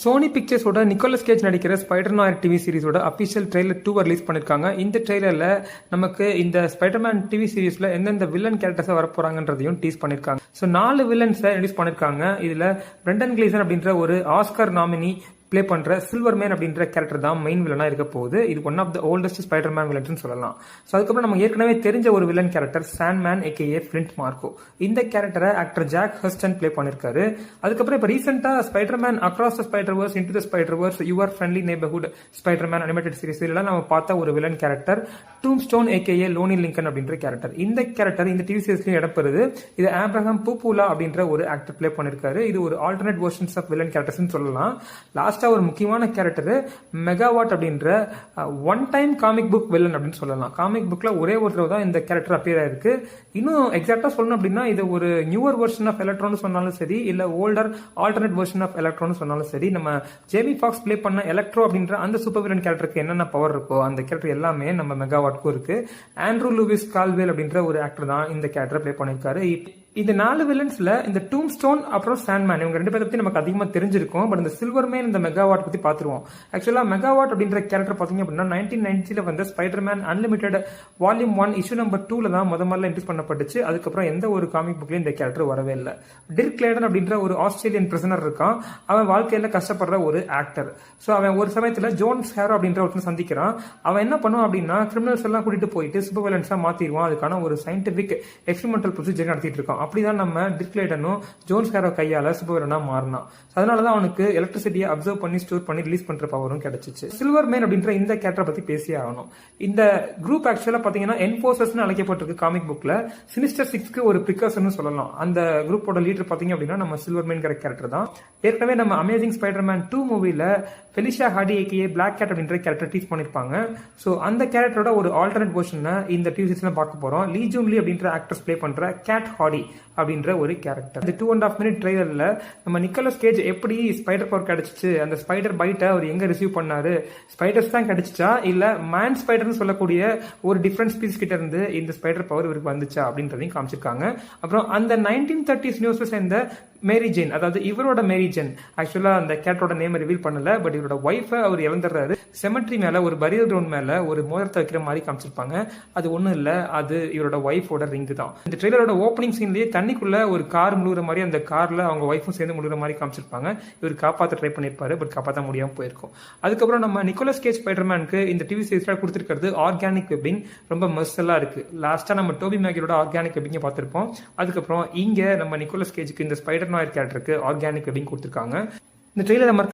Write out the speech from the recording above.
Sony பிக்சர்ஸோட Nicolas Cage நடிக்கிற Spider Noir TV சீரிஸோட அஃபிஷியல் ட்ரெய்லர் 2 ரிலீஸ் பண்ணிருக்காங்க. இந்த ட்ரெய்லர்ல நமக்கு இந்த ஸ்பைடர்மேன் டிவி சீரிஸ்ல எந்தெந்த வில்லன் கேரக்டர்ஸ் வரப்போறாங்கன்றதையும் டீஸ் பண்ணிருக்காங்க. ஸோ 4 வில்லன்ஸை இன்ட்ரோடியூஸ் பண்ணிருக்காங்க. இதுல பிரெண்டன் கிளீசன் அப்படின்ற ஒரு ஆஸ்கர் நாமினி பிளே பண்ற சில்வர் மேன் அப்படின்ற கேரக்டர் தான் மெயின் வில்லனா இருக்க போகுது. இது one of the oldest Spiderman villain சொல்லலாம். ஸோ அதுக்கப்புறம் நம்ம ஏற்கனவே தெரிஞ்ச ஒரு villain character Sandman aka flint Marco. இந்த கேரக்டரை ஆக்டர் ஜாக் ஹர்ஸ்டன் பிளே பண்ணிருக்காரு. அதுக்கப்புறம் இப்போ ரீசெண்டா Spiderman across the Spiderverse, into the Spiderverse, your friendly neighbourhood Spiderman animated series எல்லாம் நம்ம பார்த்த ஒரு villain character Tombstone aka Lonnie Lincoln அப்படின்ற கேரக்டர். இந்த கேரக்டர் இந்த டிவி சீரிஸ்லயும் இடம்பெறுது. இது ஆப்ரஹாம் பூபூலா அப்படின்ற ஒரு ஆக்டர் பிளே பண்ணிருக்காரு. இது ஒரு alternate versions of villain characters சொல்லலாம். லாஸ்டா ஒரு முக்கியமான கேரக்டர் மெகாவாட் அப்படின்ற one time comic book villain அப்படின்னு சொல்லலாம். காமிக் புக்ல ஒரே ஒரு தடவை தான் இந்த கேரக்டர் அப்பியர் ஆயிருக்கு. இன்னும் எக்ஸாக்டா சொல்லணும் அப்படின்னா இது ஒரு நியூவர் வெர்ஷன் ஆஃப் எலக்ட்ரான் சொன்னாலும் சரி, இல்ல older alternate version of electron சொன்னாலும் சரி, நம்ம ஜேமி ஃபாக்ஸ் பிளே பண்ண எலக்ட்ரோ அப்படின்ற அந்த சூப்பர் வில்லன் கேரக்டருக்கு என்னென்ன பவர் இருக்கோ அந்த கேரக்டர் எல்லாமே நம்ம மெகாவாட்க்கும் இருக்கு. ஆண்ட்ரூ லூவிஸ் கால்வேல் அப்படின்ற ஒரு ஆக்டர் தான் இந்த கேரக்டர் பிளே பண்ணிருக்காரு. இந்த 4 வில்லன்ஸ்ல இந்த டூம்ஸ்டோன் அப்புறம் சாண்ட்மேன் இவங்க 2 பேரை பத்தி நமக்கு அதிகமா தெரிஞ்சிருக்கும். பட் இந்த சில்வர் மேன் இந்த மெகாவாட் பத்தி பாத்துருவோம். ஆக்சுவலா மெகாவாட் அப்படின்ற கேரக்டர் பாத்தீங்க அப்படின்னா 1990 வந்து Spiderman unlimited volume 1 issue number 2ல தான் முதல்ல இன்ட்ரோடியூஸ் பண்ணப்பட்டுச்சு. அதுக்கப்புறம் எந்த ஒரு காமிக் புக்லயும் இந்த கேரக்டர் வரவே இல்லை. டிர்க் லேடன் அப்படின்ற ஒரு ஆஸ்திரேலியன் பிரிசனர் இருக்கான். அவன் வாழ்க்கையில கஷ்டப்படுற ஒரு ஆக்டர். சோ அவன் ஒரு சமயத்துல ஜோன்ஸ் ஹேரோ அப்படின்ற ஒருத்தன் சந்திக்கிறான். அவன் என்ன பண்ணுவான் அப்படின்னா கிரிமினல்ஸ் எல்லாம் கூட்டிட்டு போயிட்டு சூப்பர் வில்லன்ஸா மாத்திடுவான். அதுக்கான ஒரு சயின்டிபிக் எக்ஸ்பெரிமெண்டல் ப்ரொசீஜர் நடத்திட்டு இருக்கான். அப்படிதான் நம்ம டிர்க் லேடனும் ஜோன்ஸ் ஹேரோ கையால சூப்பர் வில்லனா மாறினான். அதனாலதான் அவனுக்கு எலக்ட்ரிசிட்டியை அப்சர்வ் பண்ணி ஸ்டோர் பண்ணி ரிலீஸ் பண்ற பவரும் கிடைச்சிச்சு. சில்வர் மேன் அப்படின்ற இந்த கேரக்டர் பத்தி பேசியே ஆகணும். இந்த குரூப் ஆக்சுவலா பாத்தீங்கன்னா என்ஃபோர்சர்ஸ் அழைக்கப்பட்டிருக்கு காமிக் புக்ல. சினிஸ்டர் 6க்கு ஒரு பிரிகாசன் சொல்லலாம். அந்த குரூப்போட லீடர் பாத்தீங்க அப்படின்னா நம்ம சில்வர் மேன் கேரக்டர் தான். ஏற்கனவே நம்ம அமேசிங் ஸ்பைடர்மேன் 2 மூவில ஃபெலிஷா ஹார்டி ஏகே பிளாக் கேட் அப்படின்ற கேரக்டர் டீஸ் பண்ணிருப்பாங்க. சோ அந்த கேரக்டரோட ஒரு ஆல்டர்னேட் வெர்ஷன் இந்த டிவி சீரிஸ்ல பார்க்க போறோம். லீ ஜூன் லீ அப்படின்ற ஆக்டர்ஸ் பிளே பண்ற கேட் ஹார்டி அப்படின்ற ஒரு கேரக்டர். இந்த 2.5 மினிட் ட்ரெய்லர்ல நம்ம நிக்கோலஸ் கேஜ் எப்படி ஸ்பைடர் பவர் கிடைச்சிச்சு, அந்த ஸ்பைடர் பைட்டை அவர் எங்க ரிசீவ் பண்ணாரு, ஸ்பைடர்ஸ் தான் கிடைச்சிச்சா இல்ல மேன் ஸ்பைடர்னு சொல்லக்கூடிய ஒரு டிஃபரண்ட் ஸ்பீஸ் கிட்ட இருந்து இந்த ஸ்பைடர் பவர் இவருக்கு வந்துச்சா அப்படின்றதையும் காமிச்சிருக்காங்க. அப்புறம் அந்த 1930s நியூஸ்ல சேர்ந்த மேரி ஜெயின், அதாவது இவரோட மேரி ஜெயின், ஆக்சுவலா அந்த கேட்டோட நேம் ரிவீல் பண்ணல. பட் இவரோட ஒய்ஃபை அவர் இழந்துடுறாரு. செமெட்ரி மேல ஒரு பரியல் கிரவுண்ட் மேல ஒரு மோதிரத்தை வைக்கிற மாதிரி காமிச்சிருப்பாங்க. அது ஒண்ணும் இல்ல, அது இவரோட ஒய்ஃபோட ரிங் தான். இந்த ட்ரெய்லரோட ஓப்பனிங் சீன்லயே தண்ணிக்குள்ள ஒரு கார் முழுகிற மாதிரி, அந்த கார்ல அவங்க ஒய்ஃபும் சேர்ந்து முழுகிற மாதிரி காமிச்சிருப்பாங்க. இவர் காப்பாற்ற ட்ரை பண்ணிருப்பாரு, பட் காப்பாற்ற முடியாம போயிருக்கும். அதுக்கப்புறம் நம்ம நிக்கோலஸ் கேஜ் ஸ்பைடர்மேனுக்கு இந்த டிவி சீரிஸ்ல கொடுத்திருக்கிறது ஆர்கானிக் வெப்பிங். ரொம்ப மெர்சலா இருக்கு. லாஸ்டா நம்ம டோபி மேகியோட ஆர்கானிக் வெப்பிங்க பார்த்திருப்போம். அதுக்கப்புறம் இங்க நம்ம நிக்கோலஸ் கேஜுக்கு இந்த ஸ்பைடர் நாயர் கேரக்டருக்கு ஆர்கானிக் வெப்பிங் கொடுத்திருக்காங்க. இந்த ட்ரெய்லர்